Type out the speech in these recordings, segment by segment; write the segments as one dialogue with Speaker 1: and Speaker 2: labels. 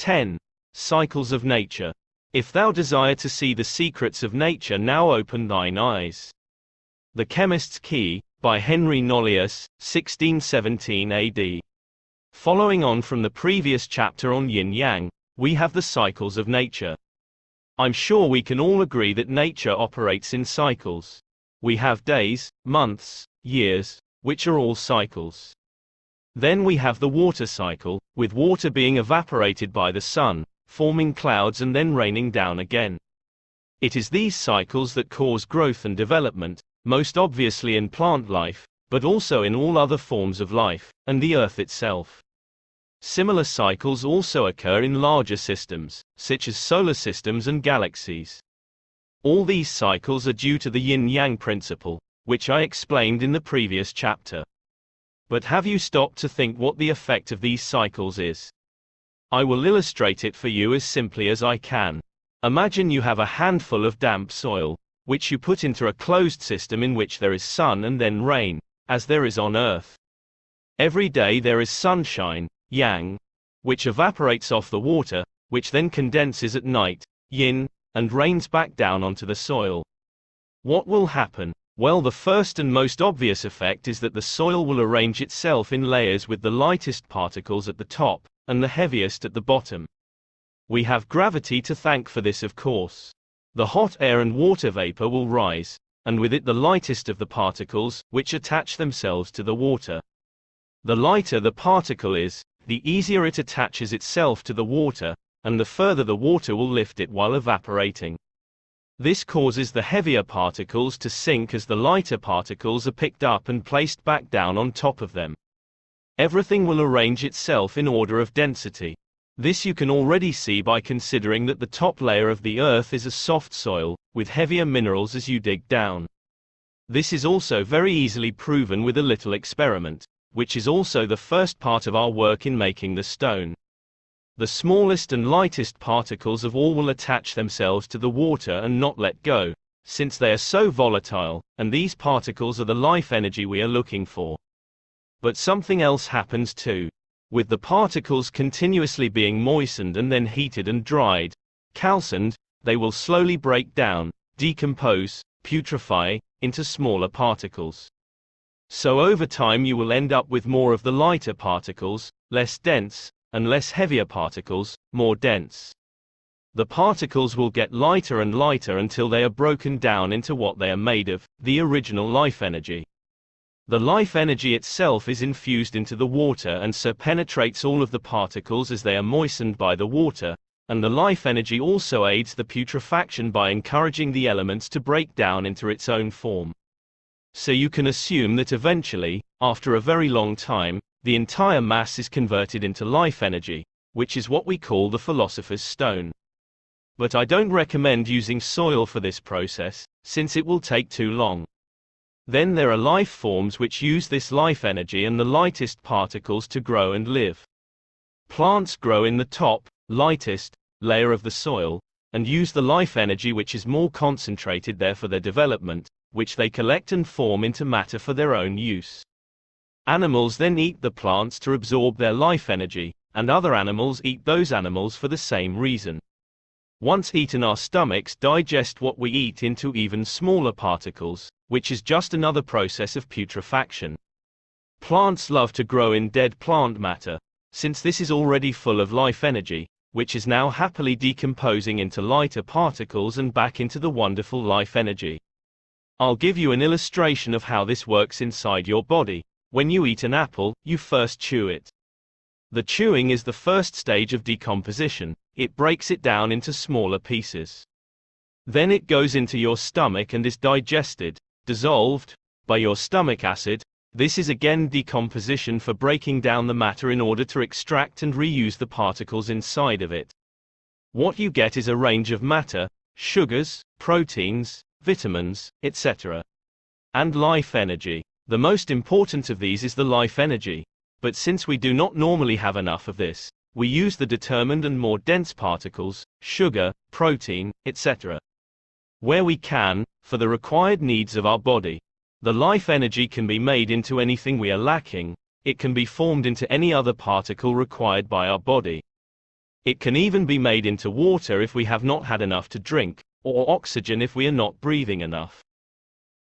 Speaker 1: 10. Cycles of nature. If thou desire to see the secrets of nature, now open thine eyes. The Chemist's Key, by Henry Nollius, 1617 AD. Following on from the previous chapter on yin-yang, we have the cycles of nature. I'm sure we can all agree that nature operates in cycles. We have days, months, years, which are all cycles. Then we have the water cycle, with water being evaporated by the sun, forming clouds and then raining down again. It is these cycles that cause growth and development, most obviously in plant life, but also in all other forms of life, and the Earth itself. Similar cycles also occur in larger systems, such as solar systems and galaxies. All these cycles are due to the yin-yang principle, which I explained in the previous chapter. But have you stopped to think what the effect of these cycles is? I will illustrate it for you as simply as I can. Imagine you have a handful of damp soil, which you put into a closed system in which there is sun and then rain, as there is on Earth. Every day there is sunshine, yang, which evaporates off the water, which then condenses at night, yin, and rains back down onto the soil. What will happen? Well, the first and most obvious effect is that the soil will arrange itself in layers with the lightest particles at the top, and the heaviest at the bottom. We have gravity to thank for this, of course. The hot air and water vapor will rise, and with it the lightest of the particles, which attach themselves to the water. The lighter the particle is, the easier it attaches itself to the water, and the further the water will lift it while evaporating. This causes the heavier particles to sink as the lighter particles are picked up and placed back down on top of them. Everything will arrange itself in order of density. This you can already see by considering that the top layer of the Earth is a soft soil, with heavier minerals as you dig down. This is also very easily proven with a little experiment, which is also the first part of our work in making the stone. The smallest and lightest particles of all will attach themselves to the water and not let go, since they are so volatile, and these particles are the life energy we are looking for. But something else happens too. With the particles continuously being moistened and then heated and dried, calcined, they will slowly break down, decompose, putrefy, into smaller particles. So over time you will end up with more of the lighter particles, less dense, and less heavier particles, more dense. The particles will get lighter and lighter until they are broken down into what they are made of, the original life energy. The life energy itself is infused into the water and so penetrates all of the particles as they are moistened by the water, and the life energy also aids the putrefaction by encouraging the elements to break down into its own form. So you can assume that eventually, after a very long time, the entire mass is converted into life energy, which is what we call the philosopher's stone. But I don't recommend using soil for this process, since it will take too long. Then there are life forms which use this life energy and the lightest particles to grow and live. Plants grow in the top, lightest, layer of the soil, and use the life energy which is more concentrated there for their development, which they collect and form into matter for their own use. Animals then eat the plants to absorb their life energy, and other animals eat those animals for the same reason. Once eaten, our stomachs digest what we eat into even smaller particles, which is just another process of putrefaction. Plants love to grow in dead plant matter, since this is already full of life energy, which is now happily decomposing into lighter particles and back into the wonderful life energy. I'll give you an illustration of how this works inside your body. When you eat an apple, you first chew it. The chewing is the first stage of decomposition. It breaks it down into smaller pieces. Then it goes into your stomach and is digested, dissolved, by your stomach acid. This is again decomposition for breaking down the matter in order to extract and reuse the particles inside of it. What you get is a range of matter, sugars, proteins, vitamins, etc. and life energy. The most important of these is the life energy, but since we do not normally have enough of this, we use the determined and more dense particles, sugar, protein, etc. where we can, for the required needs of our body. The life energy can be made into anything we are lacking. It can be formed into any other particle required by our body. It can even be made into water if we have not had enough to drink, or oxygen if we are not breathing enough.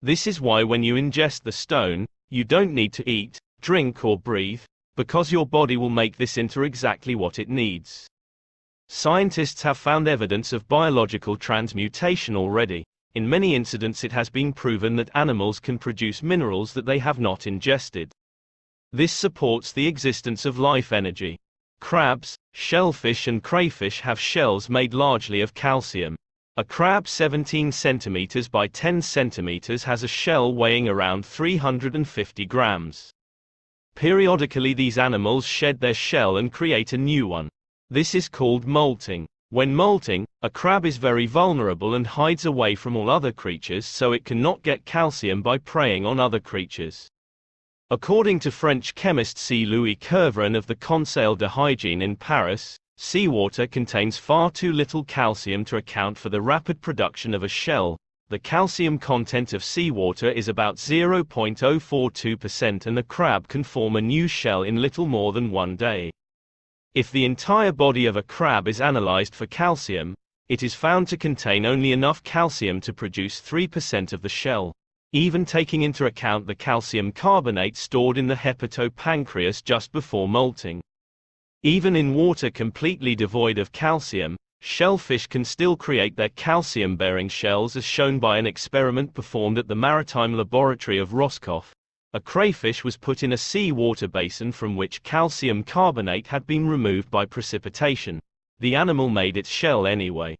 Speaker 1: This is why when you ingest the stone, you don't need to eat, drink or breathe, because your body will make this into exactly what it needs. Scientists have found evidence of biological transmutation already. In many incidents it has been proven that animals can produce minerals that they have not ingested. This supports the existence of life energy. Crabs, shellfish and crayfish have shells made largely of calcium. A crab 17 cm by 10 cm has a shell weighing around 350 grams. Periodically these animals shed their shell and create a new one. This is called molting. When molting, a crab is very vulnerable and hides away from all other creatures so it cannot get calcium by preying on other creatures. According to French chemist C. Louis Kervran of the Conseil de Hygiene in Paris, seawater contains far too little calcium to account for the rapid production of a shell. The calcium content of seawater is about 0.042% and a crab can form a new shell in little more than 1 day. If the entire body of a crab is analyzed for calcium, it is found to contain only enough calcium to produce 3% of the shell, even taking into account the calcium carbonate stored in the hepatopancreas just before molting. Even in water completely devoid of calcium, shellfish can still create their calcium-bearing shells as shown by an experiment performed at the Maritime Laboratory of Roscoff. A crayfish was put in a sea-water basin from which calcium carbonate had been removed by precipitation. The animal made its shell anyway.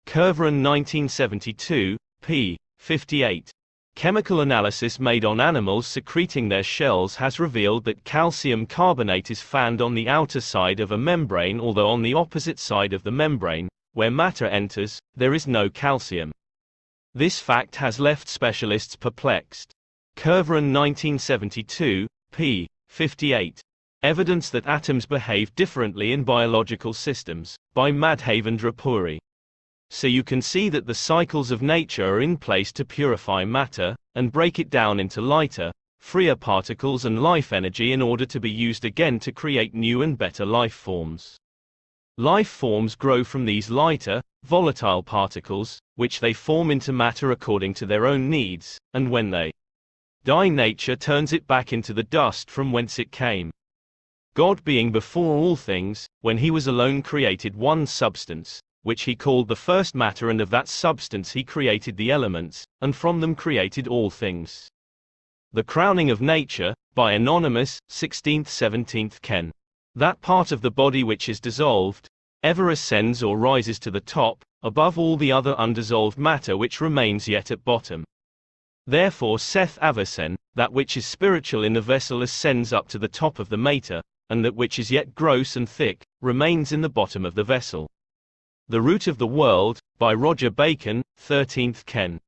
Speaker 1: Kervran 1972, p. 58. Chemical analysis made on animals secreting their shells has revealed that calcium carbonate is found on the outer side of a membrane, although on the opposite side of the membrane, where matter enters, there is no calcium. This fact has left specialists perplexed. Kervran 1972, p. 58. Evidence that atoms behave differently in biological systems, by Madhavendra Puri. So you can see that the cycles of nature are in place to purify matter, and break it down into lighter, freer particles and life energy in order to be used again to create new and better life forms. Life forms grow from these lighter, volatile particles, which they form into matter according to their own needs, and when they die, nature turns it back into the dust from whence it came. God being before all things, when he was alone created one substance, which he called the first matter, and of that substance he created the elements, and from them created all things. The crowning of nature, by Anonymous, 16th-17th Ken. That part of the body which is dissolved, ever ascends or rises to the top, above all the other undissolved matter which remains yet at bottom. Therefore saith Avicen, that which is spiritual in the vessel ascends up to the top of the mater, and that which is yet gross and thick, remains in the bottom of the vessel. The Root of the World, by Roger Bacon, 13th Ken.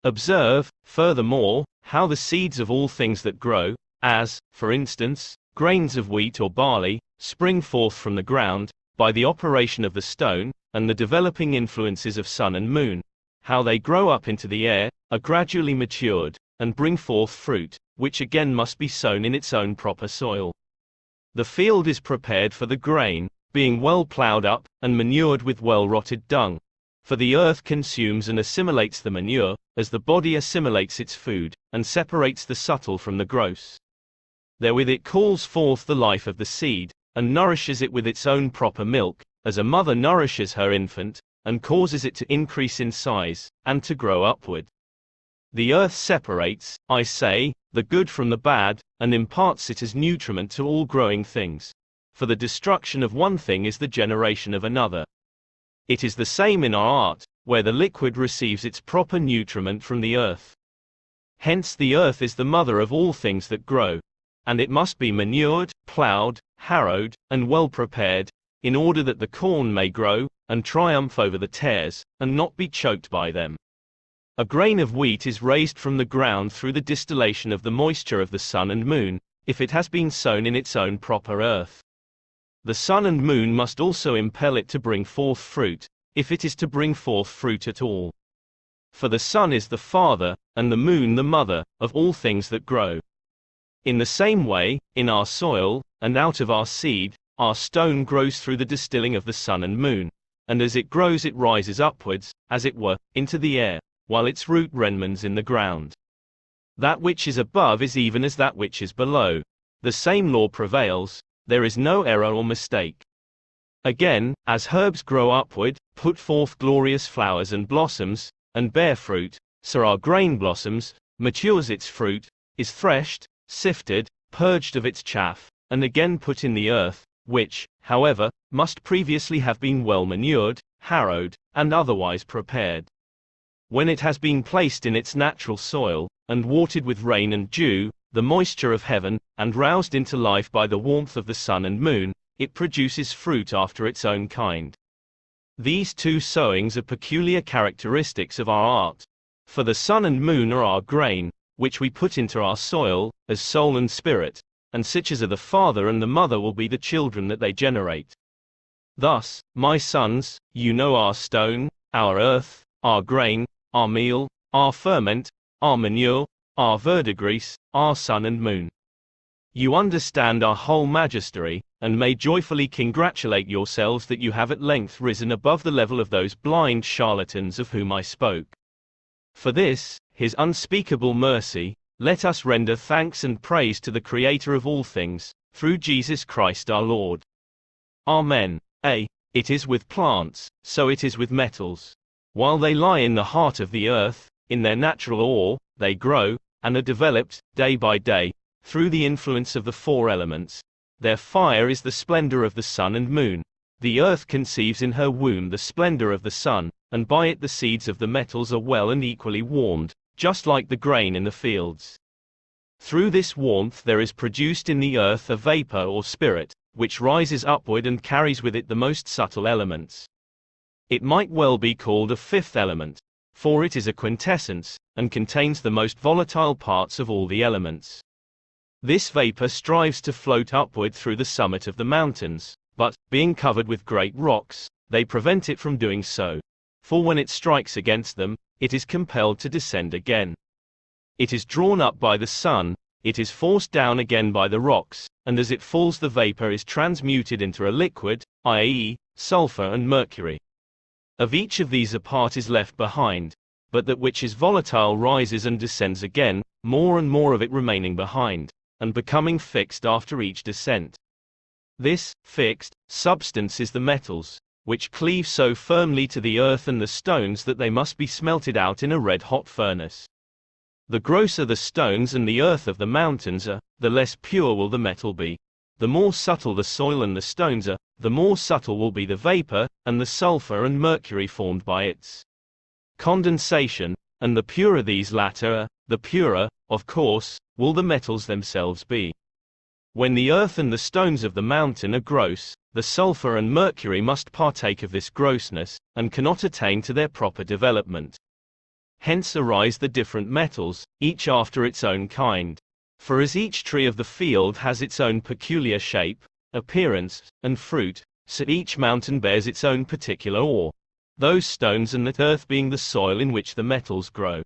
Speaker 1: Observe, furthermore, how the seeds of all things that grow, as, for instance, grains of wheat or barley, spring forth from the ground, by the operation of the stone, and the developing influences of sun and moon, how they grow up into the air, are gradually matured, and bring forth fruit, which again must be sown in its own proper soil. The field is prepared for the grain, being well ploughed up, and manured with well-rotted dung. For the earth consumes and assimilates the manure, as the body assimilates its food, and separates the subtle from the gross. Therewith it calls forth the life of the seed, and nourishes it with its own proper milk, as a mother nourishes her infant, and causes it to increase in size, and to grow upward. The earth separates, I say, the good from the bad, and imparts it as nutriment to all growing things. For the destruction of one thing is the generation of another. It is the same in our art, where the liquid receives its proper nutriment from the earth. Hence the earth is the mother of all things that grow, and it must be manured, ploughed, harrowed, and well prepared, in order that the corn may grow, and triumph over the tares, and not be choked by them. A grain of wheat is raised from the ground through the distillation of the moisture of the sun and moon, if it has been sown in its own proper earth. The sun and moon must also impel it to bring forth fruit, if it is to bring forth fruit at all. For the sun is the father, and the moon the mother, of all things that grow. In the same way, in our soil, and out of our seed, our stone grows through the distilling of the sun and moon, and as it grows it rises upwards, as it were, into the air, while its root remains in the ground. That which is above is even as that which is below. The same law prevails, there is no error or mistake. Again, as herbs grow upward, put forth glorious flowers and blossoms, and bear fruit, so our grain blossoms, matures its fruit, is threshed, sifted, purged of its chaff, and again put in the earth, which, however, must previously have been well manured, harrowed, and otherwise prepared. When it has been placed in its natural soil, and watered with rain and dew, the moisture of heaven, and roused into life by the warmth of the sun and moon, it produces fruit after its own kind. These two sowings are peculiar characteristics of our art. For the sun and moon are our grain, which we put into our soil, as soul and spirit, and such as are the father and the mother will be the children that they generate. Thus, my sons, you know our stone, our earth, our grain, our meal, our ferment, our manure, our verdigris, our sun and moon. You understand our whole majesty, and may joyfully congratulate yourselves that you have at length risen above the level of those blind charlatans of whom I spoke. For this, his unspeakable mercy, let us render thanks and praise to the Creator of all things, through Jesus Christ our Lord. Amen. It is with plants, so it is with metals. While they lie in the heart of the earth, in their natural ore, they grow, and are developed, day by day, through the influence of the four elements. Their fire is the splendor of the sun and moon. The earth conceives in her womb the splendor of the sun, and by it the seeds of the metals are well and equally warmed, just like the grain in the fields. Through this warmth there is produced in the earth a vapor or spirit, which rises upward and carries with it the most subtle elements. It might well be called a fifth element, for it is a quintessence, and contains the most volatile parts of all the elements. This vapor strives to float upward through the summit of the mountains, but, being covered with great rocks, they prevent it from doing so. For when it strikes against them, it is compelled to descend again. It is drawn up by the sun, it is forced down again by the rocks, and as it falls the vapor is transmuted into a liquid, i.e., sulfur and mercury. Of each of these a part is left behind, but that which is volatile rises and descends again, more and more of it remaining behind, and becoming fixed after each descent. This fixed substance is the metals, which cleave so firmly to the earth and the stones that they must be smelted out in a red-hot furnace. The grosser the stones and the earth of the mountains are, the less pure will the metal be. The more subtle the soil and the stones are, the more subtle will be the vapor, and the sulfur and mercury formed by its condensation, and the purer these latter are, the purer, of course, will the metals themselves be. When the earth and the stones of the mountain are gross, the sulfur and mercury must partake of this grossness, and cannot attain to their proper development. Hence arise the different metals, each after its own kind. For as each tree of the field has its own peculiar shape, appearance, and fruit, so each mountain bears its own particular ore, those stones and that earth being the soil in which the metals grow.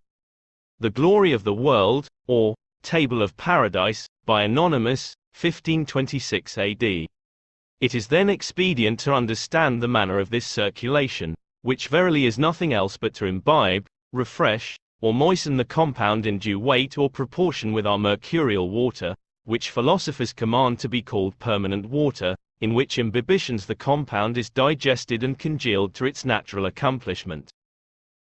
Speaker 1: The Glory of the World, or Table of Paradise, by Anonymous, 1526 AD. It is then expedient to understand the manner of this circulation, which verily is nothing else but to imbibe, refresh, or moisten the compound in due weight or proportion with our mercurial water, which philosophers command to be called permanent water, in which imbibitions the compound is digested and congealed to its natural accomplishment.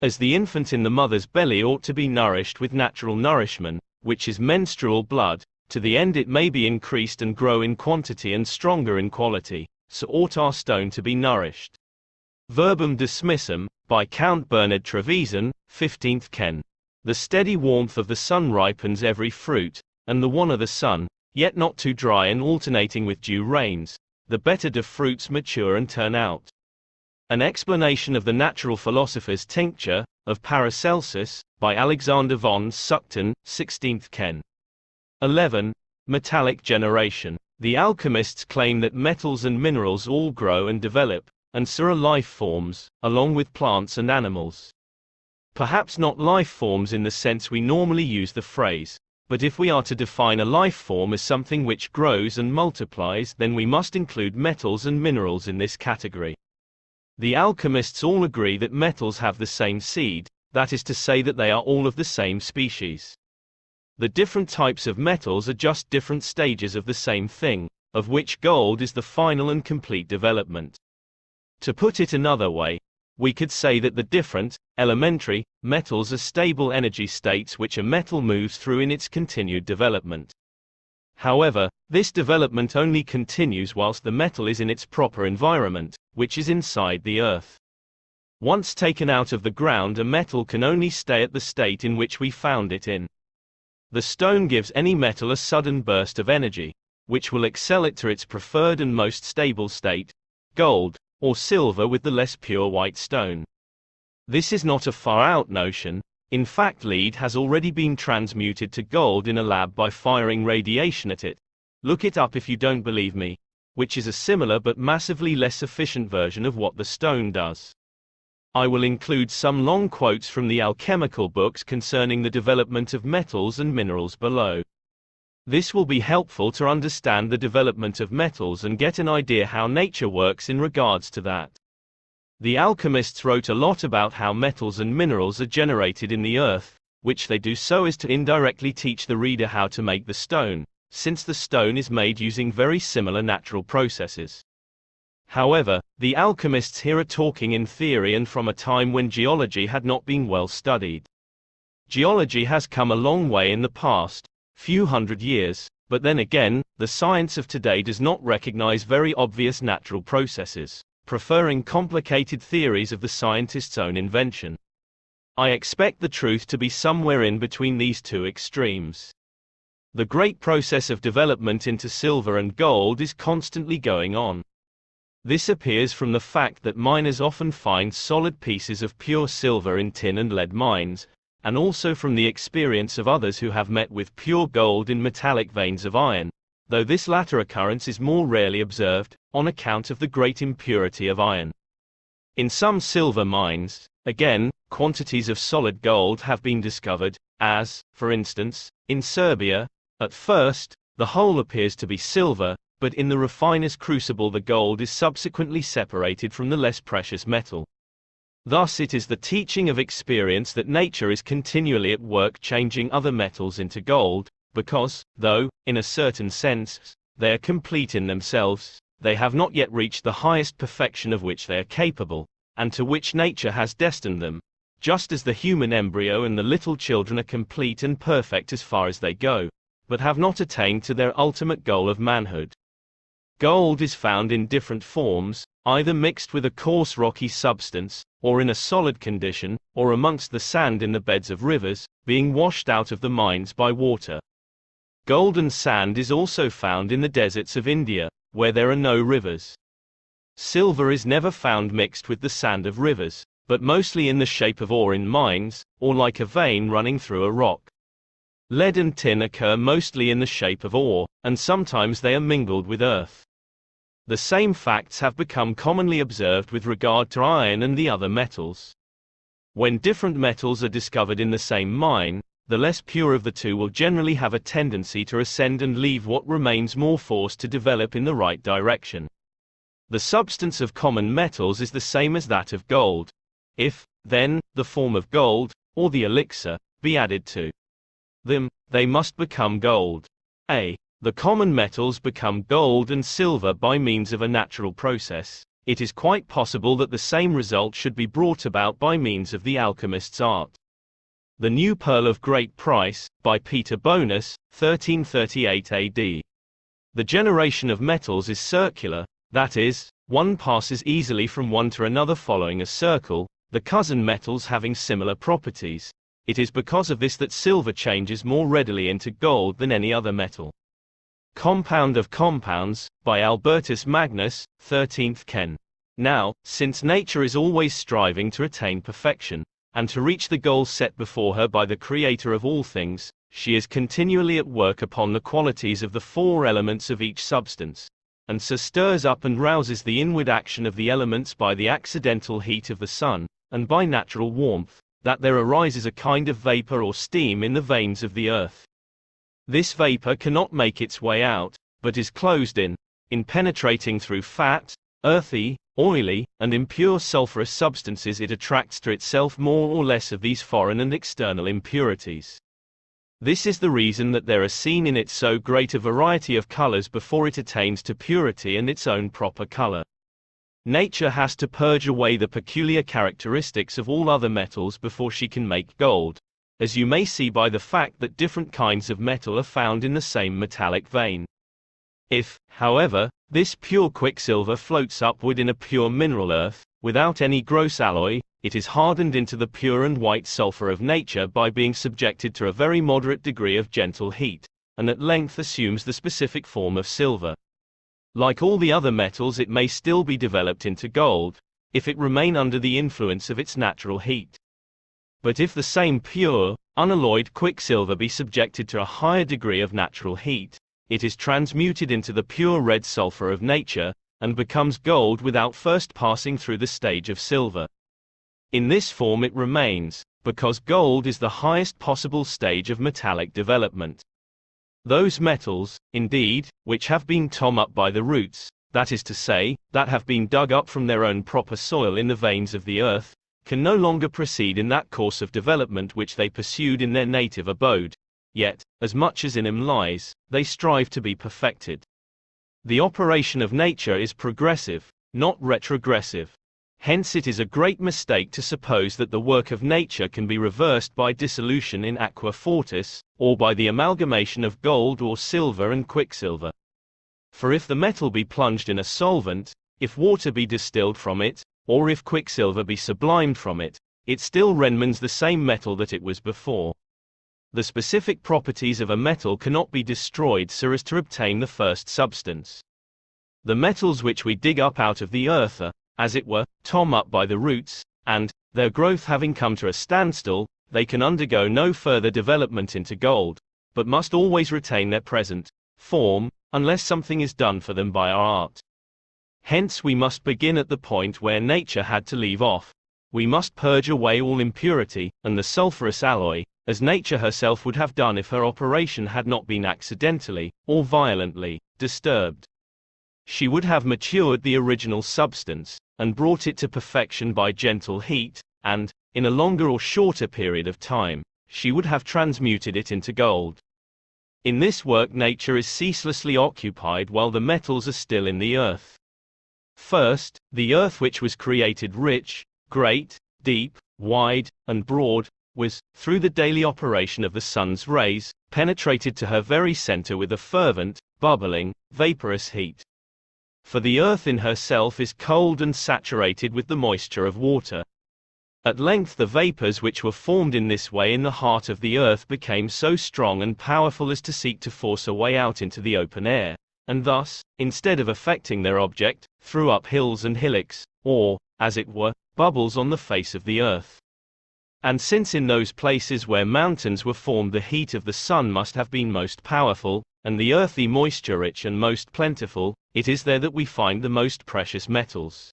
Speaker 1: As the infant in the mother's belly ought to be nourished with natural nourishment, which is menstrual blood, to the end it may be increased and grow in quantity and stronger in quality, so ought our stone to be nourished. Verbum dismissum, by Count Bernard Trevisan, 15th Ken. The steady warmth of the sun ripens every fruit, and the warmer the sun, yet not too dry and alternating with dew rains, the better do fruits mature and turn out. An explanation of the natural philosopher's tincture, of Paracelsus, by Alexander von Suchten, 16th Ken. 11. Metallic generation. The alchemists claim that metals and minerals all grow and develop, and so are life forms, along with plants and animals. Perhaps not life forms in the sense we normally use the phrase, But if we are to define a life form as something which grows and multiplies, then we must include metals and minerals in this category. The alchemists all agree that metals have the same seed, that is to say that they are all of the same species. The different types of metals are just different stages of the same thing, of which gold is the final and complete development. To put it another way, we could say that the different, elementary, metals are stable energy states which a metal moves through in its continued development. However, this development only continues whilst the metal is in its proper environment, which is inside the earth. Once taken out of the ground, a metal can only stay at the state in which we found it in. The stone gives any metal a sudden burst of energy, which will excel it to its preferred and most stable state, gold, or silver with the less pure white stone. This is not a far-out notion. In fact, lead has already been transmuted to gold in a lab by firing radiation at it. Look it up if you don't believe me, which is a similar but massively less efficient version of what the stone does. I will include some long quotes from the alchemical books concerning the development of metals and minerals below. This will be helpful to understand the development of metals and get an idea how nature works in regards to that. The alchemists wrote a lot about how metals and minerals are generated in the earth, which they do so as to indirectly teach the reader how to make the stone, since the stone is made using very similar natural processes. However, the alchemists here are talking in theory and from a time when geology had not been well studied. Geology has come a long way in the past, few hundred years, but then again, the science of today does not recognize very obvious natural processes, preferring complicated theories of the scientist's own invention. I expect the truth to be somewhere in between these two extremes. The great process of development into silver and gold is constantly going on. This appears from the fact that miners often find solid pieces of pure silver in tin and lead mines, and also from the experience of others who have met with pure gold in metallic veins of iron, though this latter occurrence is more rarely observed, on account of the great impurity of iron. In some silver mines, again, quantities of solid gold have been discovered, as, for instance, in Serbia. At first, the whole appears to be silver, but in the refiner's crucible the gold is subsequently separated from the less precious metal. Thus it is the teaching of experience that nature is continually at work changing other metals into gold, because, though, in a certain sense, they are complete in themselves, they have not yet reached the highest perfection of which they are capable, and to which nature has destined them, just as the human embryo and the little children are complete and perfect as far as they go, but have not attained to their ultimate goal of manhood. Gold is found in different forms, either mixed with a coarse rocky substance, or in a solid condition, or amongst the sand in the beds of rivers, being washed out of the mines by water. Golden sand is also found in the deserts of India, where there are no rivers. Silver is never found mixed with the sand of rivers, but mostly in the shape of ore in mines, or like a vein running through a rock. Lead and tin occur mostly in the shape of ore, and sometimes they are mingled with earth. The same facts have become commonly observed with regard to iron and the other metals. When different metals are discovered in the same mine, the less pure of the two will generally have a tendency to ascend and leave what remains more forced to develop in the right direction. The substance of common metals is the same as that of gold. If, then, the form of gold, or the elixir, be added to them, they must become gold. The common metals become gold and silver by means of a natural process. It is quite possible that the same result should be brought about by means of the alchemist's art. The New Pearl of Great Price, by Peter Bonus, 1338 AD. The generation of metals is circular, that is, one passes easily from one to another following a circle, the cousin metals having similar properties. It is because of this that silver changes more readily into gold than any other metal. Compound of Compounds, by Albertus Magnus, 13th Ken. Now, since nature is always striving to attain perfection, and to reach the goal set before her by the Creator of all things, she is continually at work upon the qualities of the four elements of each substance, and so stirs up and rouses the inward action of the elements by the accidental heat of the sun, and by natural warmth, that there arises a kind of vapor or steam in the veins of the earth. This vapor cannot make its way out, but is closed in penetrating through fat, earthy, oily, and impure sulfurous substances. It attracts to itself more or less of these foreign and external impurities. This is the reason that there are seen in it so great a variety of colors before it attains to purity and its own proper color. Nature has to purge away the peculiar characteristics of all other metals before she can make gold, as you may see by the fact that different kinds of metal are found in the same metallic vein. If, however, this pure quicksilver floats upward in a pure mineral earth, without any gross alloy, it is hardened into the pure and white sulfur of nature by being subjected to a very moderate degree of gentle heat, and at length assumes the specific form of silver. Like all the other metals, it may still be developed into gold, if it remain under the influence of its natural heat. But if the same pure, unalloyed quicksilver be subjected to a higher degree of natural heat, it is transmuted into the pure red sulfur of nature, and becomes gold without first passing through the stage of silver. In this form it remains, because gold is the highest possible stage of metallic development. Those metals, indeed, which have been torn up by the roots, that is to say, that have been dug up from their own proper soil in the veins of the earth, can no longer proceed in that course of development which they pursued in their native abode. Yet, as much as in them lies, they strive to be perfected. The operation of nature is progressive, not retrogressive. Hence it is a great mistake to suppose that the work of nature can be reversed by dissolution in aqua fortis, or by the amalgamation of gold or silver and quicksilver. For if the metal be plunged in a solvent, if water be distilled from it, or if quicksilver be sublimed from it, it still remains the same metal that it was before. The specific properties of a metal cannot be destroyed so as to obtain the first substance. The metals which we dig up out of the earth are, as it were, torn up by the roots, and, their growth having come to a standstill, they can undergo no further development into gold, but must always retain their present form, unless something is done for them by our art. Hence we must begin at the point where nature had to leave off. We must purge away all impurity, and the sulfurous alloy, as nature herself would have done if her operation had not been accidentally, or violently, disturbed. She would have matured the original substance, and brought it to perfection by gentle heat, and, in a longer or shorter period of time, she would have transmuted it into gold. In this work nature is ceaselessly occupied while the metals are still in the earth. First, the earth which was created rich, great, deep, wide, and broad, was, through the daily operation of the sun's rays, penetrated to her very center with a fervent, bubbling, vaporous heat. For the earth in herself is cold and saturated with the moisture of water. At length the vapors which were formed in this way in the heart of the earth became so strong and powerful as to seek to force a way out into the open air, and thus, instead of effecting their object, threw up hills and hillocks, or, as it were, bubbles on the face of the earth. And since in those places where mountains were formed the heat of the sun must have been most powerful, and the earthy moisture rich and most plentiful, it is there that we find the most precious metals.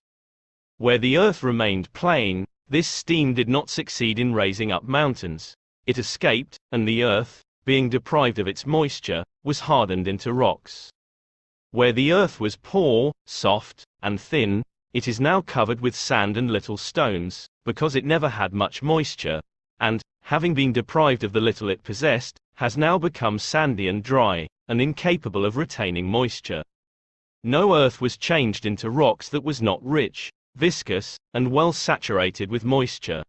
Speaker 1: Where the earth remained plain, this steam did not succeed in raising up mountains. It escaped, and the earth, being deprived of its moisture, was hardened into rocks. Where the earth was poor, soft, and thin, it is now covered with sand and little stones, because it never had much moisture, and, having been deprived of the little it possessed, has now become sandy and dry, and incapable of retaining moisture. No earth was changed into rocks that was not rich, viscous, and well saturated with moisture.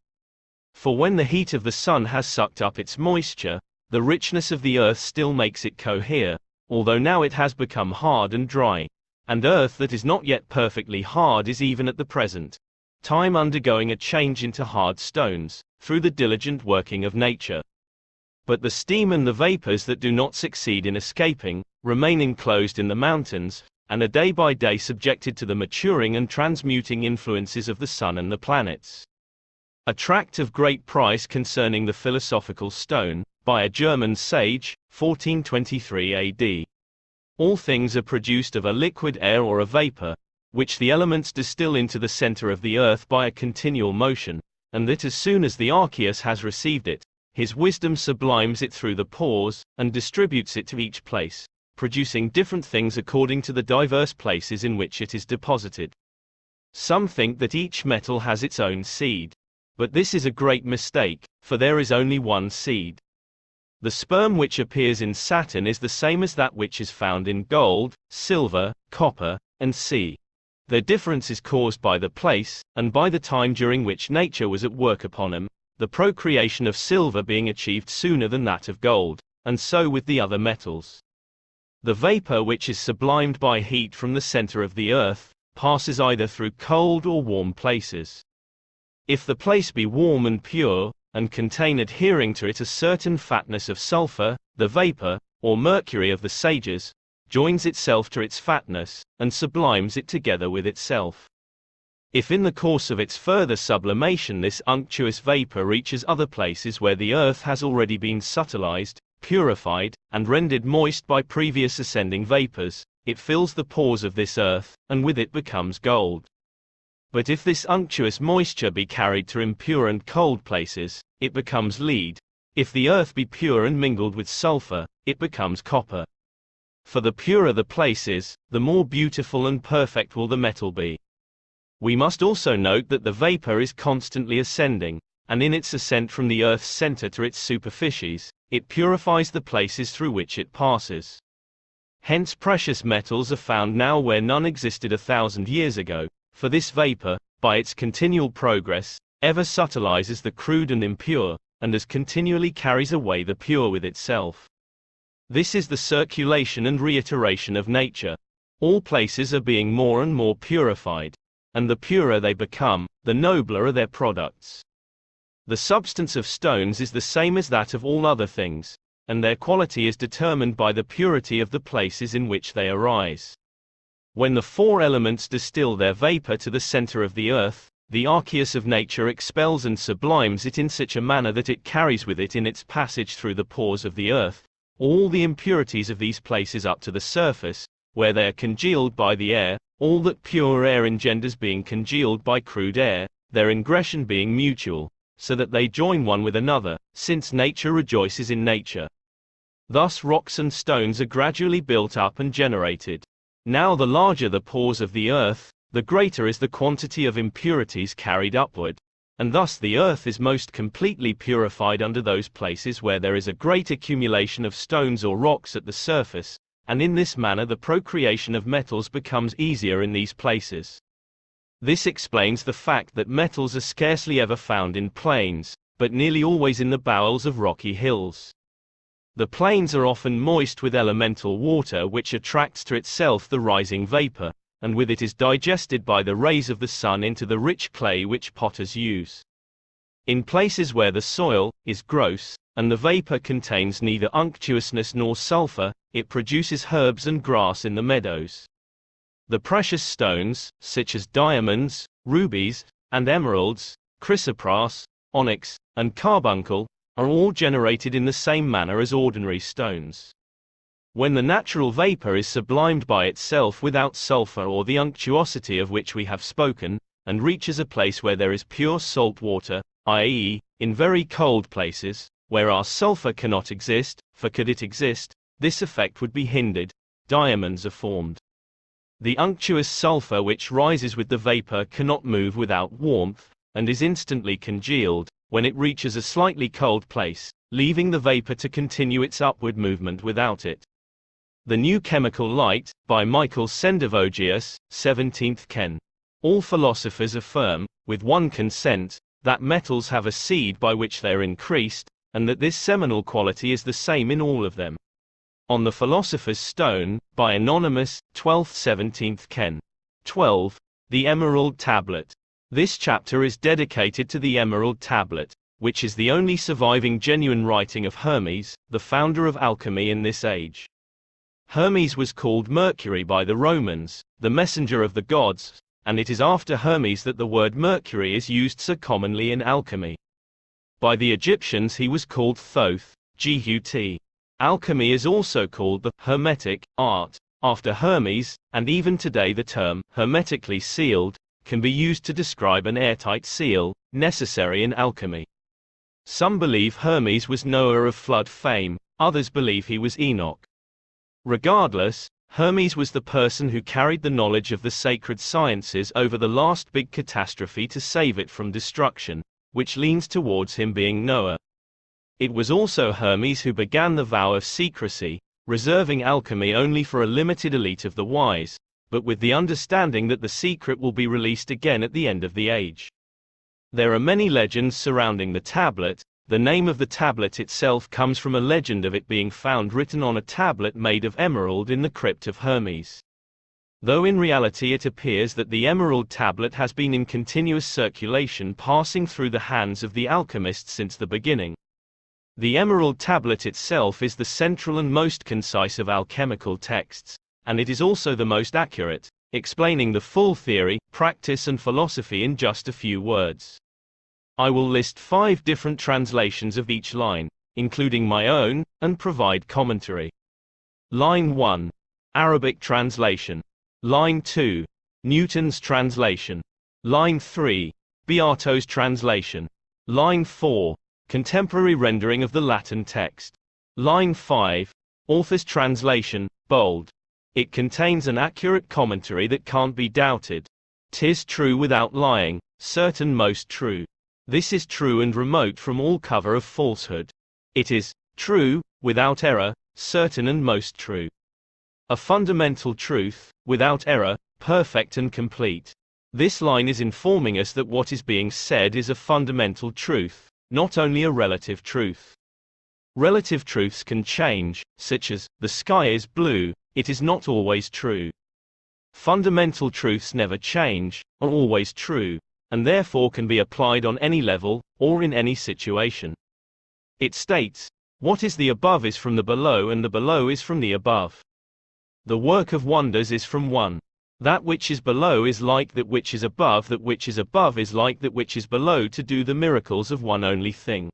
Speaker 1: For when the heat of the sun has sucked up its moisture, the richness of the earth still makes it cohere, although now it has become hard and dry, and earth that is not yet perfectly hard is even at the present time undergoing a change into hard stones, through the diligent working of nature. But the steam and the vapors that do not succeed in escaping, remain enclosed in the mountains, and are day by day subjected to the maturing and transmuting influences of the sun and the planets. A tract of great price concerning the philosophical stone, by a German sage, 1423 AD. All things are produced of a liquid air or a vapor, which the elements distill into the center of the earth by a continual motion, and that as soon as the archeus has received it, his wisdom sublimes it through the pores, and distributes it to each place, producing different things according to the diverse places in which it is deposited. Some think that each metal has its own seed. But this is a great mistake, for there is only one seed. The sperm which appears in Saturn is the same as that which is found in gold, silver, copper, and C. Their difference is caused by the place, and by the time during which nature was at work upon them, the procreation of silver being achieved sooner than that of gold, and so with the other metals. The vapor which is sublimed by heat from the center of the earth, passes either through cold or warm places. If the place be warm and pure, and contain adhering to it a certain fatness of sulfur, the vapor, or mercury of the sages, joins itself to its fatness, and sublimes it together with itself. If in the course of its further sublimation this unctuous vapor reaches other places where the earth has already been subtilized, purified, and rendered moist by previous ascending vapors, it fills the pores of this earth, and with it becomes gold. But if this unctuous moisture be carried to impure and cold places, it becomes lead. If the earth be pure and mingled with sulfur, it becomes copper. For the purer the place is, the more beautiful and perfect will the metal be. We must also note that the vapor is constantly ascending, and in its ascent from the earth's center to its superficies, it purifies the places through which it passes. Hence precious metals are found now where none existed 1,000 years ago. For this vapor, by its continual progress, ever subtilizes the crude and impure, and as continually carries away the pure with itself. This is the circulation and reiteration of nature. All places are being more and more purified, and the purer they become, the nobler are their products. The substance of stones is the same as that of all other things, and their quality is determined by the purity of the places in which they arise. When the four elements distill their vapor to the center of the earth, the Aquarius of nature expels and sublimes it in such a manner that it carries with it in its passage through the pores of the earth all the impurities of these places up to the surface, where they are congealed by the air, all that pure air engenders being congealed by crude air, their ingression being mutual, so that they join one with another, since nature rejoices in nature. Thus rocks and stones are gradually built up and generated. Now the larger the pores of the earth, the greater is the quantity of impurities carried upward, and thus the earth is most completely purified under those places where there is a great accumulation of stones or rocks at the surface, and in this manner the procreation of metals becomes easier in these places. This explains the fact that metals are scarcely ever found in plains, but nearly always in the bowels of rocky hills. The plains are often moist with elemental water which attracts to itself the rising vapor, and with it is digested by the rays of the sun into the rich clay which potters use. In places where the soil is gross, and the vapor contains neither unctuousness nor sulfur, it produces herbs and grass in the meadows. The precious stones, such as diamonds, rubies, and emeralds, chrysoprase, onyx, and carbuncle, are all generated in the same manner as ordinary stones. When the natural vapor is sublimed by itself without sulfur or the unctuosity of which we have spoken, and reaches a place where there is pure salt water, i.e., in very cold places, where our sulfur cannot exist, for could it exist, this effect would be hindered, diamonds are formed. The unctuous sulfur which rises with the vapor cannot move without warmth, and is instantly congealed, when it reaches a slightly cold place, leaving the vapor to continue its upward movement without it. The New Chemical Light, by Michael Sendivogius, 17th Ken. All philosophers affirm, with one consent, that metals have a seed by which they are increased, and that this seminal quality is the same in all of them. On the Philosopher's Stone, by Anonymous, 12th-17th Ken. 12. The Emerald Tablet. This chapter is dedicated to the Emerald Tablet, which is the only surviving genuine writing of Hermes, the founder of alchemy in this age. Hermes was called Mercury by the Romans, the messenger of the gods, and it is after Hermes that the word Mercury is used so commonly in alchemy. By the Egyptians he was called Thoth, Gut. Alchemy is also called the Hermetic art, after Hermes, and even today the term hermetically sealed can be used to describe an airtight seal, necessary in alchemy. Some believe Hermes was Noah of flood fame, others believe he was Enoch. Regardless, Hermes was the person who carried the knowledge of the sacred sciences over the last big catastrophe to save it from destruction, which leans towards him being Noah. It was also Hermes who began the vow of secrecy, reserving alchemy only for a limited elite of the wise, but with the understanding that the secret will be released again at the end of the age. There are many legends surrounding the tablet. The name of the tablet itself comes from a legend of it being found written on a tablet made of emerald in the crypt of Hermes. Though in reality it appears that the emerald tablet has been in continuous circulation passing through the hands of the alchemists since the beginning. The emerald tablet itself is the central and most concise of alchemical texts, and it is also the most accurate, explaining the full theory, practice and philosophy in just a few words. I will list 5 different translations of each line, including my own, and provide commentary. Line 1. Arabic translation. Line 2. Newton's translation. Line 3. Beato's translation. Line 4. Contemporary rendering of the Latin text. Line 5. Author's translation, bold. It contains an accurate commentary that can't be doubted. 'Tis true without lying, certain most true. This is true and remote from all cover of falsehood. It is true, without error, certain and most true. A fundamental truth, without error, perfect and complete. This line is informing us that what is being said is a fundamental truth, not only a relative truth. Relative truths can change, such as, the sky is blue, it is not always true. Fundamental truths never change, are always true, and therefore can be applied on any level, or in any situation. It states, what is the above is from the below and the below is from the above. The work of wonders is from one. That which is below is like that which is above, that which is above is like that which is below to do the miracles of one only thing.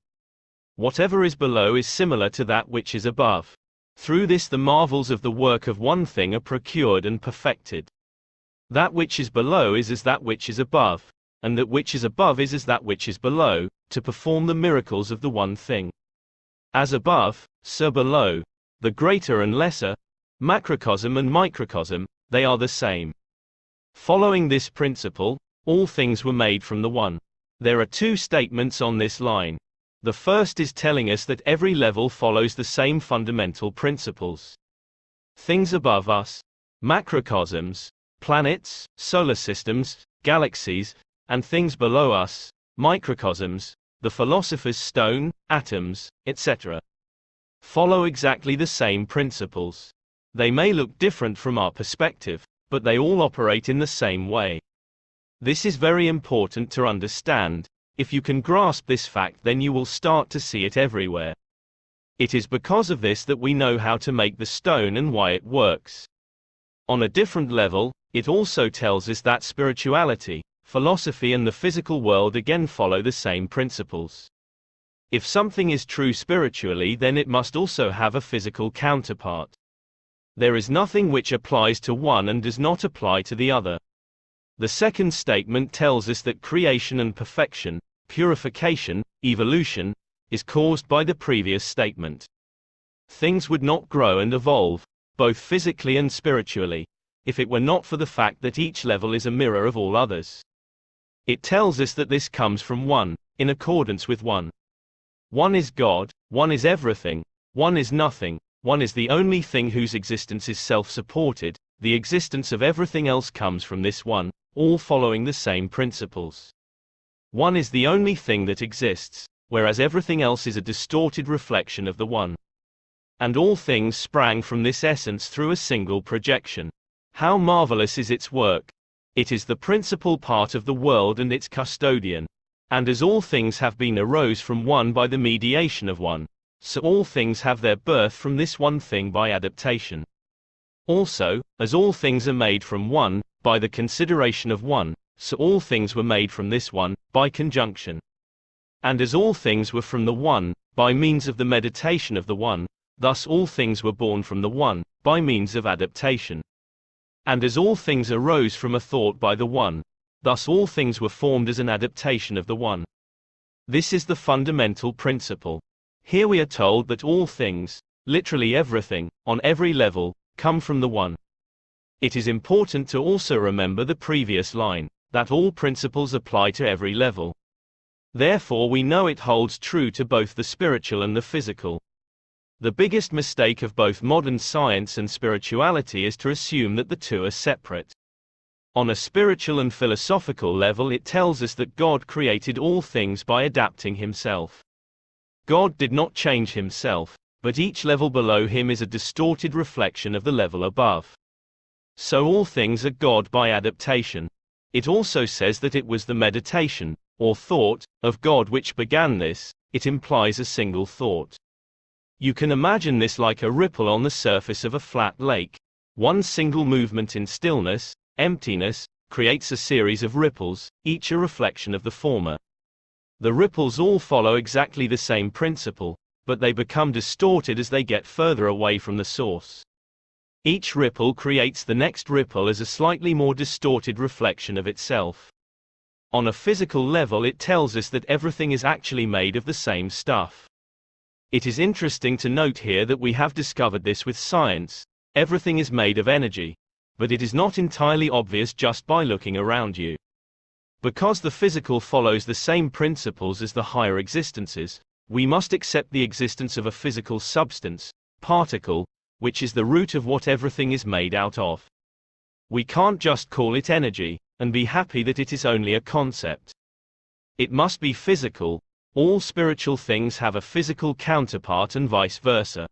Speaker 1: Whatever is below is similar to that which is above. Through this the marvels of the work of one thing are procured and perfected. That which is below is as that which is above, and that which is above is as that which is below, to perform the miracles of the one thing. As above, so below, the greater and lesser, macrocosm and microcosm, they are the same. Following this principle, all things were made from the one. There are 2 statements on this line. The first is telling us that every level follows the same fundamental principles. Things above us, macrocosms, planets, solar systems, galaxies, and things below us, microcosms, the philosopher's stone, atoms, etc., follow exactly the same principles. They may look different from our perspective, but they all operate in the same way. This is very important to understand. If you can grasp this fact, then you will start to see it everywhere. It is because of this that we know how to make the stone and why it works. On a different level, it also tells us that spirituality, philosophy and the physical world again follow the same principles. If something is true spiritually, then it must also have a physical counterpart. There is nothing which applies to one and does not apply to the other. The second statement tells us that creation and perfection, purification, evolution, is caused by the previous statement. Things would not grow and evolve, both physically and spiritually, if it were not for the fact that each level is a mirror of all others. It tells us that this comes from one, in accordance with one. One is God, one is everything, one is nothing, one is the only thing whose existence is self-supported, the existence of everything else comes from this one, all following the same principles. One is the only thing that exists, whereas everything else is a distorted reflection of the one. And all things sprang from this essence through a single projection. How marvelous is its work! It is the principal part of the world and its custodian. And as all things have been arose from one by the mediation of one, so all things have their birth from this one thing by adaptation. Also, as all things are made from one, by the consideration of one, so all things were made from this one, by conjunction. And as all things were from the one, by means of the meditation of the one, thus all things were born from the one, by means of adaptation. And as all things arose from a thought by the one, thus all things were formed as an adaptation of the one. This is the fundamental principle. Here we are told that all things, literally everything, on every level, come from the One. It is important to also remember the previous line, that all principles apply to every level. Therefore we know it holds true to both the spiritual and the physical. The biggest mistake of both modern science and spirituality is to assume that the two are separate. On a spiritual and philosophical level, it tells us that God created all things by adapting himself. God did not change himself, but each level below him is a distorted reflection of the level above. So all things are God by adaptation. It also says that it was the meditation, or thought, of God which began this. It implies a single thought. You can imagine this like a ripple on the surface of a flat lake. One single movement in stillness, emptiness, creates a series of ripples, each a reflection of the former. The ripples all follow exactly the same principle, but they become distorted as they get further away from the source. Each ripple creates the next ripple as a slightly more distorted reflection of itself. On a physical level, it tells us that everything is actually made of the same stuff. It is interesting to note here that we have discovered this with science. Everything is made of energy, but it is not entirely obvious just by looking around you. Because the physical follows the same principles as the higher existences, we must accept the existence of a physical substance, particle, which is the root of what everything is made out of. We can't just call it energy, and be happy that it is only a concept. It must be physical. All spiritual things have a physical counterpart and vice versa.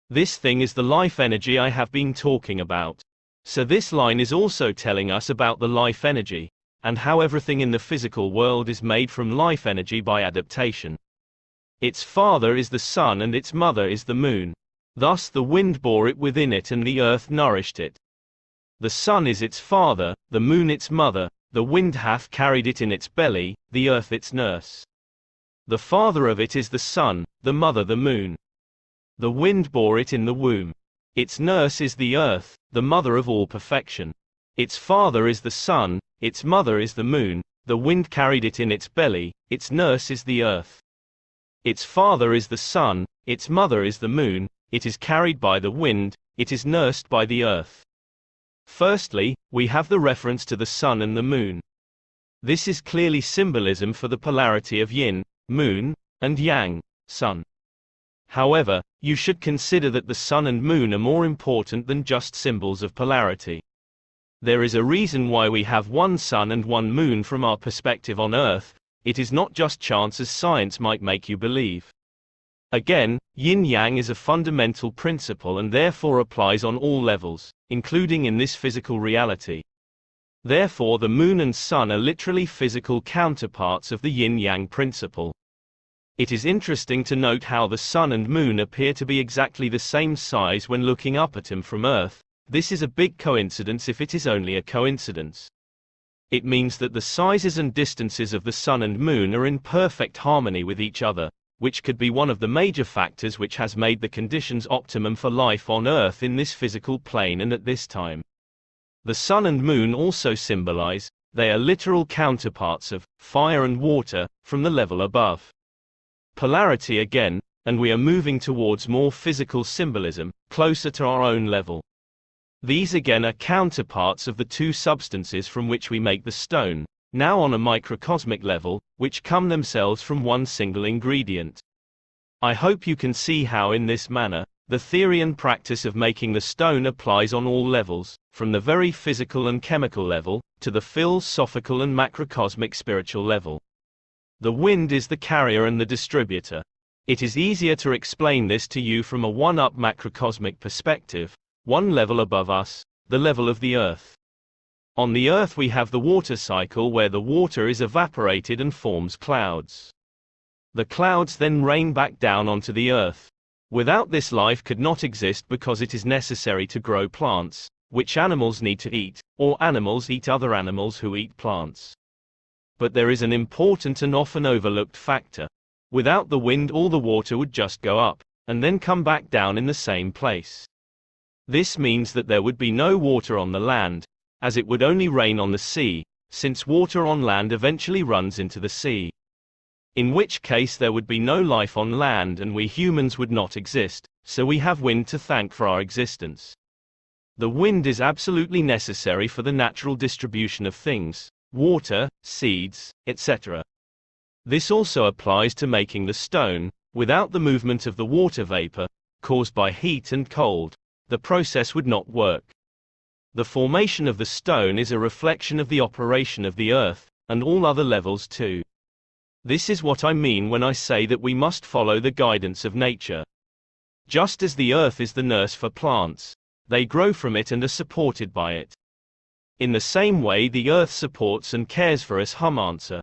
Speaker 1: This thing is the life energy I have been talking about. So this line is also telling us about the life energy, and how everything in the physical world is made from life energy by adaptation. Its father is the sun and its mother is the moon. Thus the wind bore it within it and the earth nourished it. The sun is its father, the moon its mother, the wind hath carried it in its belly, the earth its nurse. The father of it is the sun, the mother the moon. The wind bore it in the womb. Its nurse is the earth, the mother of all perfection. Its father is the sun, its mother is the moon, the wind carried it in its belly, its nurse is the earth. Its father is the sun, its mother is the moon, it is carried by the wind, it is nursed by the earth. Firstly, we have the reference to the sun and the moon. This is clearly symbolism for the polarity of yin, moon, and yang, sun. However, you should consider that the sun and moon are more important than just symbols of polarity. There is a reason why we have one sun and one moon from our perspective on Earth. It is not just chance as science might make you believe. Again, yin-yang is a fundamental principle and therefore applies on all levels, including in this physical reality. Therefore the moon and sun are literally physical counterparts of the yin-yang principle. It is interesting to note how the sun and moon appear to be exactly the same size when looking up at them from Earth. This is a big coincidence if it is only a coincidence. It means that the sizes and distances of the sun and moon are in perfect harmony with each other, which could be one of the major factors which has made the conditions optimum for life on Earth in this physical plane and at this time. The sun and moon also symbolize, they are literal counterparts of fire and water from the level above. Polarity again, and we are moving towards more physical symbolism, closer to our own level. These again are counterparts of the two substances from which we make the stone, now on a microcosmic level, which come themselves from one single ingredient. I hope you can see how in this manner, the theory and practice of making the stone applies on all levels, from the very physical and chemical level, to the philosophical and macrocosmic spiritual level. The wind is the carrier and the distributor. It is easier to explain this to you from a one-up macrocosmic perspective, one level above us, the level of the Earth. On the Earth we have the water cycle where the water is evaporated and forms clouds. The clouds then rain back down onto the Earth. Without this life could not exist because it is necessary to grow plants, which animals need to eat, or animals eat other animals who eat plants. But there is an important and often overlooked factor. Without the wind all the water would just go up, and then come back down in the same place. This means that there would be no water on the land, as it would only rain on the sea, since water on land eventually runs into the sea. In which case there would be no life on land and we humans would not exist, so we have wind to thank for our existence. The wind is absolutely necessary for the natural distribution of things, water, seeds, etc. This also applies to making the stone. Without the movement of the water vapor, caused by heat and cold, the process would not work. The formation of the stone is a reflection of the operation of the earth, and all other levels too. This is what I mean when I say that we must follow the guidance of nature. Just as the earth is the nurse for plants, they grow from it and are supported by it. In the same way the earth supports and cares for us. Answer.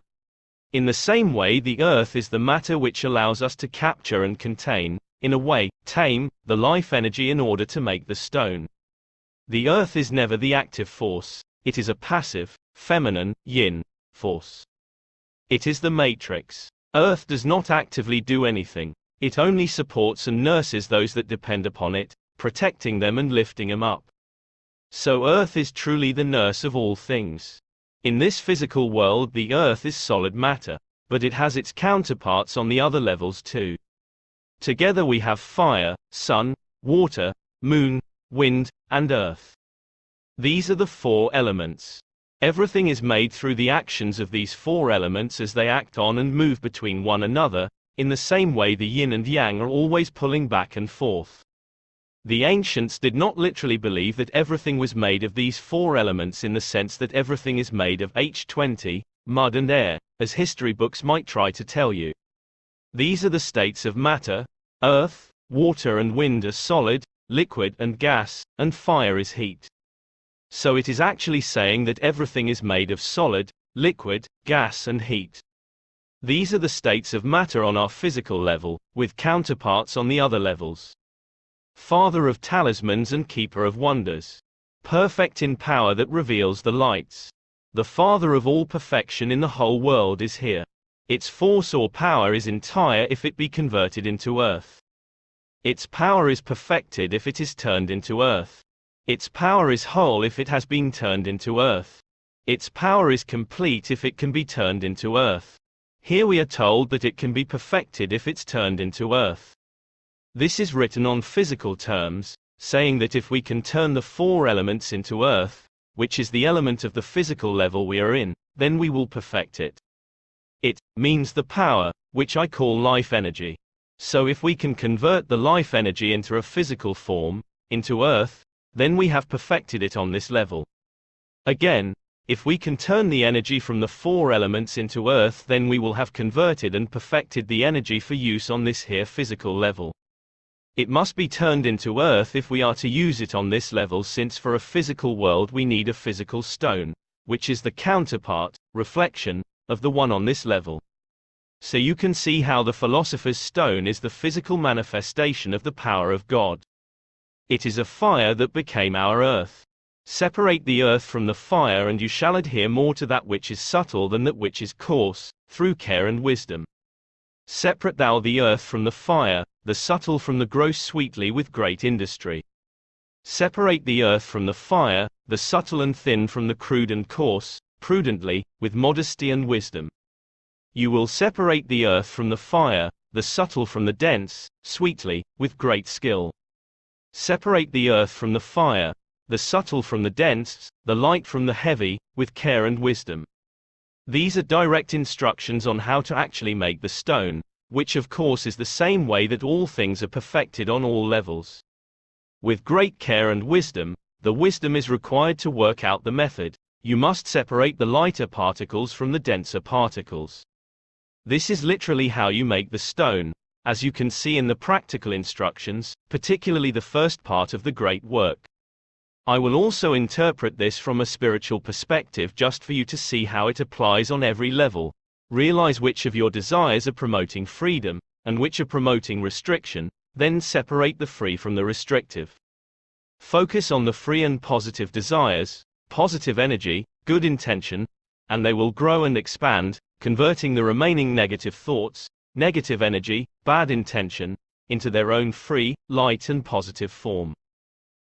Speaker 1: In the same way the earth is the matter which allows us to capture and contain, in a way, tame, the life energy in order to make the stone. The earth is never the active force, it is a passive, feminine, yin, force. It is the matrix. Earth does not actively do anything, it only supports and nurses those that depend upon it, protecting them and lifting them up. So earth is truly the nurse of all things. In this physical world the earth is solid matter, but it has its counterparts on the other levels too. Together we have fire, sun, water, moon, wind, and earth. These are the four elements. Everything is made through the actions of these four elements as they act on and move between one another, in the same way the yin and yang are always pulling back and forth. The ancients did not literally believe that everything was made of these four elements in the sense that everything is made of H20, mud and air, as history books might try to tell you. These are the states of matter. Earth, water and wind are solid, liquid and gas, and fire is heat. So it is actually saying that everything is made of solid, liquid, gas and heat. These are the states of matter on our physical level, with counterparts on the other levels. Father of talismans and keeper of wonders. Perfect in power that reveals the lights. The Father of all perfection in the whole world is here. Its force or power is entire if it be converted into earth. Its power is perfected if it is turned into earth. Its power is whole if it has been turned into earth. Its power is complete if it can be turned into earth. Here we are told that it can be perfected if it's turned into earth. This is written on physical terms, saying that if we can turn the four elements into earth, which is the element of the physical level we are in, then we will perfect it. It means the power, which I call life energy. So if we can convert the life energy into a physical form, into earth, then we have perfected it on this level. Again, if we can turn the energy from the four elements into earth, then we will have converted and perfected the energy for use on this here physical level. It must be turned into earth if we are to use it on this level, since for a physical world we need a physical stone, which is the counterpart, reflection, of the one on this level. So you can see how the philosopher's stone is the physical manifestation of the power of God. It is a fire that became our earth. Separate the earth from the fire and you shall adhere more to that which is subtle than that which is coarse, through care and wisdom. Separate thou the earth from the fire, the subtle from the gross sweetly with great industry. Separate the earth from the fire, the subtle and thin from the crude and coarse, prudently, with modesty and wisdom. You will separate the earth from the fire, the subtle from the dense, sweetly, with great skill. Separate the earth from the fire, the subtle from the dense, the light from the heavy, with care and wisdom. These are direct instructions on how to actually make the stone, which of course is the same way that all things are perfected on all levels. With great care and wisdom, the wisdom is required to work out the method. You must separate the lighter particles from the denser particles. This is literally how you make the stone, as you can see in the practical instructions, particularly the first part of the great work. I will also interpret this from a spiritual perspective just for you to see how it applies on every level. Realize which of your desires are promoting freedom, and which are promoting restriction, then separate the free from the restrictive. Focus on the free and positive desires, positive energy, good intention, and they will grow and expand, converting the remaining negative thoughts, negative energy, bad intention, into their own free, light and positive form.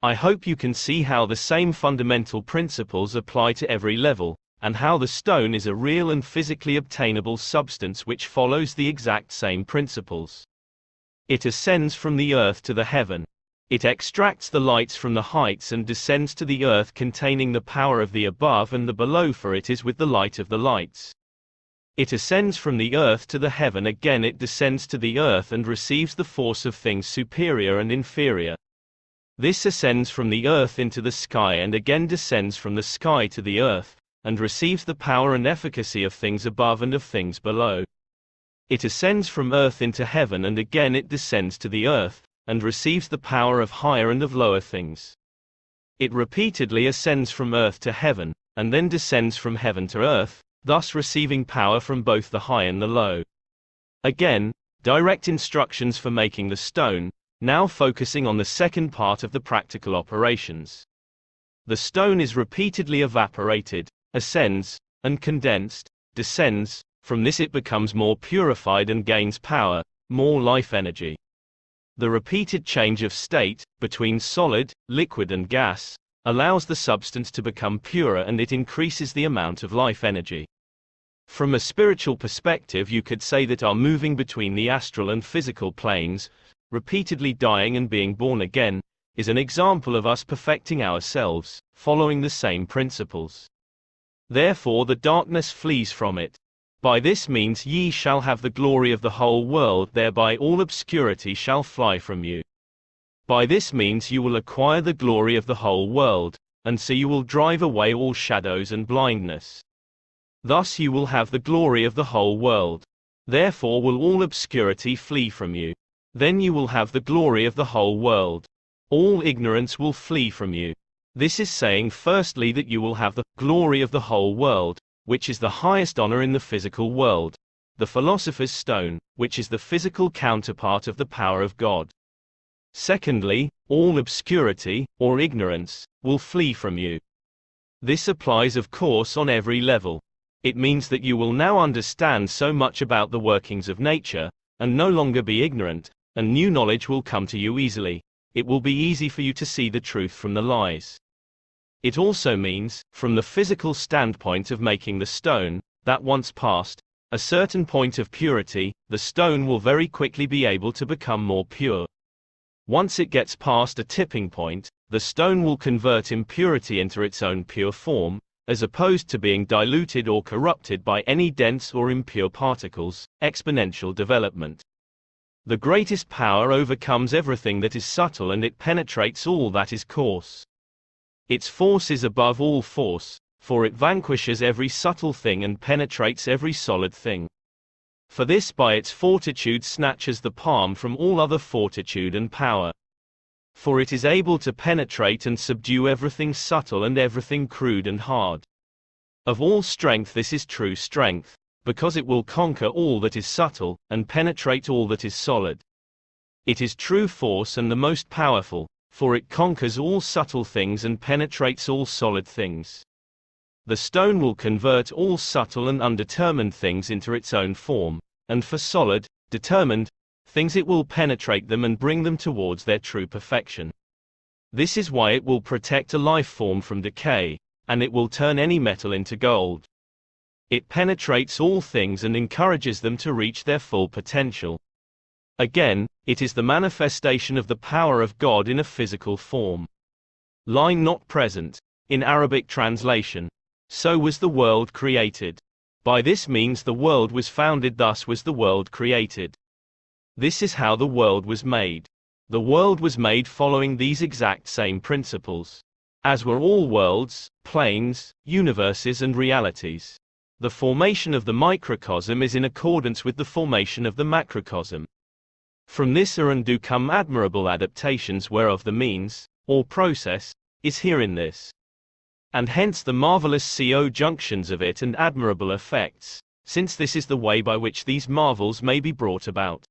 Speaker 1: I hope you can see how the same fundamental principles apply to every level, and how the stone is a real and physically obtainable substance which follows the exact same principles. It ascends from the earth to the heaven. It extracts the lights from the heights and descends to the earth, containing the power of the above and the below, for it is with the light of the lights. It ascends from the earth to the heaven, again it descends to the earth and receives the force of things superior and inferior. This ascends from the earth into the sky and again descends from the sky to the earth, and receives the power and efficacy of things above and of things below. It ascends from earth into heaven and again it descends to the earth, and receives the power of higher and of lower things. It repeatedly ascends from earth to heaven, and then descends from heaven to earth, thus receiving power from both the high and the low. Again, direct instructions for making the stone, now focusing on the second part of the practical operations. The stone is repeatedly evaporated, ascends, and condensed, descends. From this it becomes more purified and gains power, more life energy. The repeated change of state, between solid, liquid and gas, allows the substance to become purer and it increases the amount of life energy. From a spiritual perspective, you could say that our moving between the astral and physical planes, repeatedly dying and being born again, is an example of us perfecting ourselves, following the same principles. Therefore the darkness flees from it. By this means ye shall have the glory of the whole world, thereby all obscurity shall fly from you. By this means you will acquire the glory of the whole world, and so you will drive away all shadows and blindness. Thus you will have the glory of the whole world. Therefore will all obscurity flee from you. Then you will have the glory of the whole world. All ignorance will flee from you. This is saying firstly that you will have the glory of the whole world, which is the highest honor in the physical world, the philosopher's stone, which is the physical counterpart of the power of God. Secondly, all obscurity, or ignorance, will flee from you. This applies of course on every level. It means that you will now understand so much about the workings of nature, and no longer be ignorant, and new knowledge will come to you easily. It will be easy for you to see the truth from the lies. It also means, from the physical standpoint of making the stone, that once past a certain point of purity, the stone will very quickly be able to become more pure. Once it gets past a tipping point, the stone will convert impurity into its own pure form, as opposed to being diluted or corrupted by any dense or impure particles. Exponential development. The greatest power overcomes everything that is subtle and it penetrates all that is coarse. Its force is above all force, for it vanquishes every subtle thing and penetrates every solid thing. For this by its fortitude snatches the palm from all other fortitude and power. For it is able to penetrate and subdue everything subtle and everything crude and hard. Of all strength this is true strength, because it will conquer all that is subtle, and penetrate all that is solid. It is true force and the most powerful, for it conquers all subtle things and penetrates all solid things. The stone will convert all subtle and undetermined things into its own form, and for solid, determined things it will penetrate them and bring them towards their true perfection. This is why it will protect a life form from decay, and it will turn any metal into gold. It penetrates all things and encourages them to reach their full potential. Again, it is the manifestation of the power of God in a physical form. Line not present. In Arabic translation. So was the world created. By this means the world was founded, thus was the world created. This is how the world was made. The world was made following these exact same principles. As were all worlds, planes, universes and realities. The formation of the microcosm is in accordance with the formation of the macrocosm. From this are and do come admirable adaptations, whereof the means, or process, is here in this. And hence the marvelous junctions of it and admirable effects, since this is the way by which these marvels may be brought about.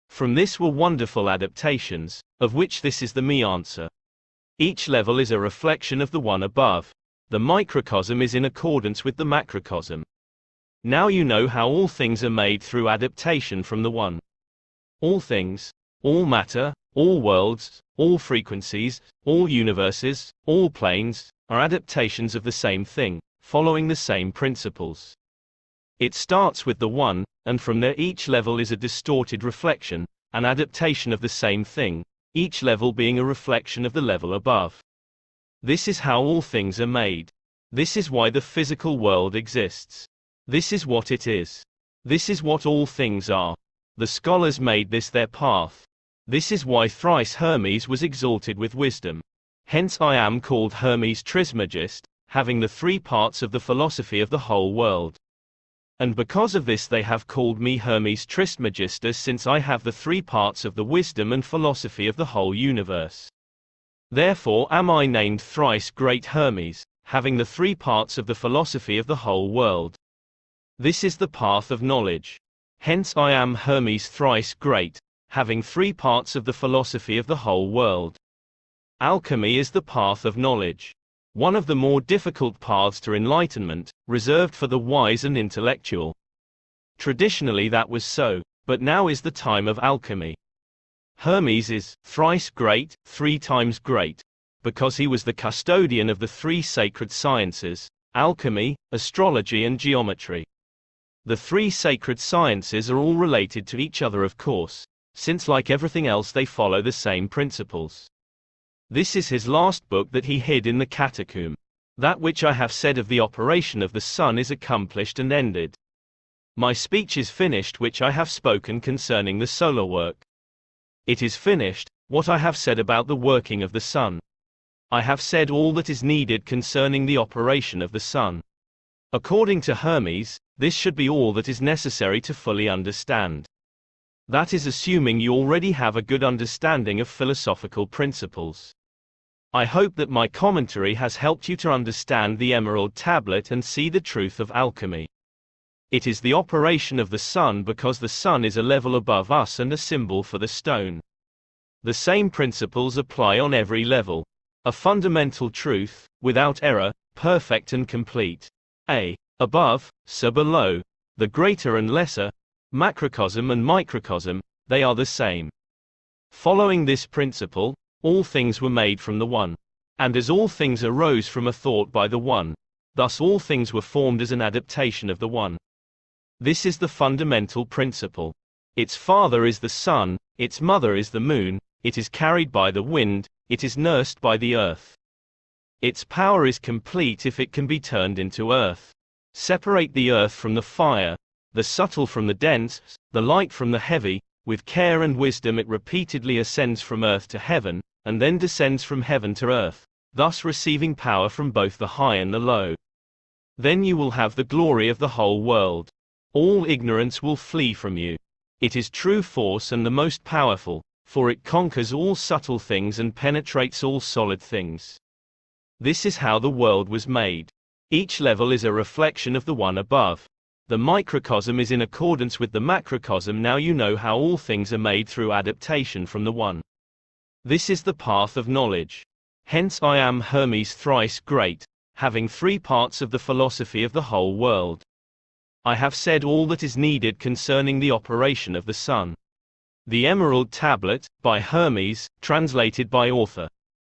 Speaker 1: From this were wonderful adaptations, of which this is the me answer. Each level is a reflection of the one above. The microcosm is in accordance with the macrocosm. Now you know how all things are made through adaptation from the one. All things, all matter, all worlds, all frequencies, all universes, all planes, are adaptations of the same thing, following the same principles. It starts with the one, and from there each level is a distorted reflection, an adaptation of the same thing, each level being a reflection of the level above. This is how all things are made. This is why the physical world exists. This is what it is. This is what all things are. The scholars made this their path. This is why thrice Hermes was exalted with wisdom. Hence I am called Hermes Trismegist, having the three parts of the philosophy of the whole world. And because of this they have called me Hermes Trismegistus, since I have the three parts of the wisdom and philosophy of the whole universe. Therefore am I named thrice great Hermes, having the three parts of the philosophy of the whole world. This is the path of knowledge. Hence I am Hermes thrice great, having three parts of the philosophy of the whole world. Alchemy is the path of knowledge. One of the more difficult paths to enlightenment, reserved for the wise and intellectual. Traditionally that was so, but now is the time of alchemy. Hermes is thrice great, three times great, because he was the custodian of the three sacred sciences, alchemy, astrology and geometry. The three sacred sciences are all related to each other, of course, since like everything else they follow the same principles. This is his last book that he hid in the catacomb. That which I have said of the operation of the sun is accomplished and ended. My speech is finished which I have spoken concerning the solar work. It is finished, what I have said about the working of the sun. I have said all that is needed concerning the operation of the sun. According to Hermes, this should be all that is necessary to fully understand. That is assuming you already have a good understanding of philosophical principles. I hope that my commentary has helped you to understand the Emerald Tablet and see the truth of alchemy. It is the operation of the sun because the sun is a level above us and a symbol for the stone. The same principles apply on every level. A fundamental truth, without error, perfect and complete. A. Above, so below, the greater and lesser, macrocosm and microcosm, they are the same. Following this principle, all things were made from the one. And as all things arose from a thought by the one, thus all things were formed as an adaptation of the one. This is the fundamental principle. Its father is the sun, its mother is the moon, it is carried by the wind, it is nursed by the earth. Its power is complete if it can be turned into earth. Separate the earth from the fire, the subtle from the dense, the light from the heavy. With care and wisdom it repeatedly ascends from earth to heaven, and then descends from heaven to earth, thus receiving power from both the high and the low. Then you will have the glory of the whole world. All ignorance will flee from you. It is true force and the most powerful, for it conquers all subtle things and penetrates all solid things. This is how the world was made. Each level is a reflection of the one above. The microcosm is in accordance with the macrocosm. Now you know how all things are made through adaptation from the one. This is the path of knowledge. Hence I am Hermes thrice great, having three parts of the philosophy of the whole world. I have said all that is needed concerning the operation of the sun. The Emerald Tablet, by Hermes, translated by author.